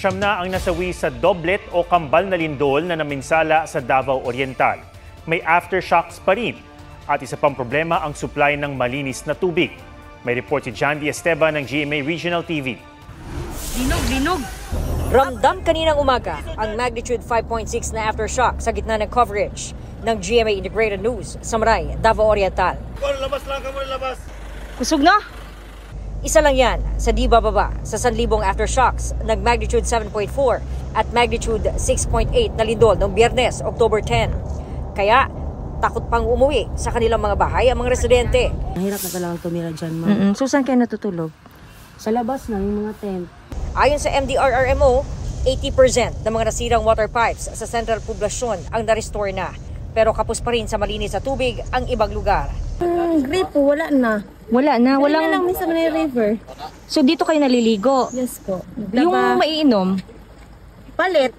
Siyam na ang nasawi sa Doblet o kambal na lindol na naminsala sa Davao Oriental. May aftershocks pa rin at isa pang problema ang supply ng malinis na tubig. May report si Jandy Esteban ng GMA Regional TV. Linog! Ramdam kaninang umaga ang magnitude 5.6 na aftershock sa gitna ng coverage ng GMA Integrated News sa Maray, Davao Oriental. Labas lang kamo, labas! Kusog na! Isa lang yan sa di bababa sa 1,000 aftershocks ng magnitude 7.4 at magnitude 6.8 na lindol noong Biyernes, October 10. Kaya takot pang umuwi sa kanilang mga bahay ang mga residente. Mahirap na talagang tumira dyan, ma'am. So saan kayo natutulog? Sa labas na, yung mga tent. Ayon sa MDRRMO, 80% ng mga nasirang water pipes sa central poblasyon ang na-restore na. Pero kapos pa rin sa malinis na tubig ang ibang lugar. Gripo, wala na. Wala na, Wala lang minsan may river. So dito kayo naliligo? Yes po. Yung maiinom, Palit.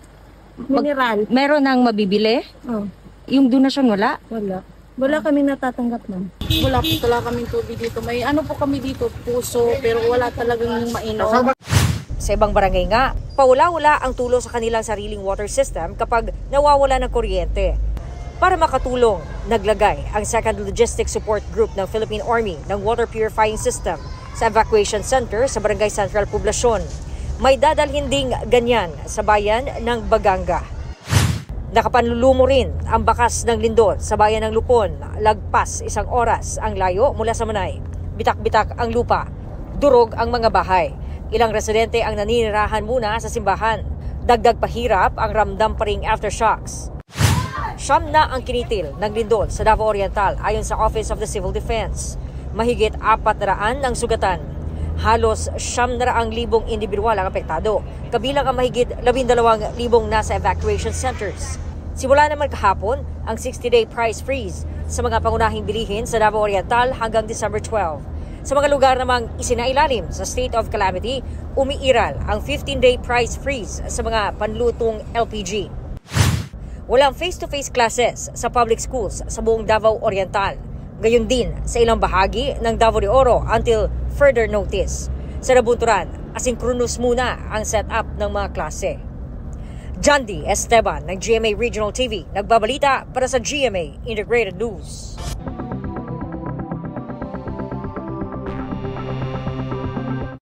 Mineral. meron nang mabibili? Oh, Yung donasyon wala? wala. Wala kaming natatanggap, ma'am. Wala po talaga kaming tubig dito. May ano po kami dito, puso, pero wala talagang mainom. Sa ibang barangay nga, pawala-wala ang tulo sa kanilang sariling water system kapag nawawala ng kuryente. Para makatulong, naglagay ang 2nd Logistics Support Group ng Philippine Army ng water purifying system sa evacuation center sa Barangay Central Poblacion. May dadalhin ding ganyan sa bayan ng Baganga. Nakapanlulumo rin ang bakas ng lindol sa bayan ng Lupon. Lagpas 1 oras ang layo mula sa Manay. Bitak-bitak ang lupa. Durog ang mga bahay. Ilang residente ang naninirahan muna sa simbahan. Dagdag pahirap ang ramdam pa ring aftershocks. Siyam na ang kinitil ng lindol sa Davao Oriental ayon sa Office of the Civil Defense. Mahigit 400 ang sugatan. Halos 700,000 individual ang apektado, kabilang ang mahigit 12,000 nasa evacuation centers. Simula naman kahapon ang 60-day price freeze sa mga pangunahing bilihin sa Davao Oriental hanggang December 12. Sa mga lugar namang isinailalim sa state of calamity, umiiral ang 15-day price freeze sa mga panlutong LPG. Walang face-to-face classes sa public schools sa buong Davao Oriental. Gayon din sa ilang bahagi ng Davao de Oro until further notice. Sa Nabunturan, asynchronous muna ang setup ng mga klase. Jandy Esteban ng GMA Regional TV, nagbabalita para sa GMA Integrated News.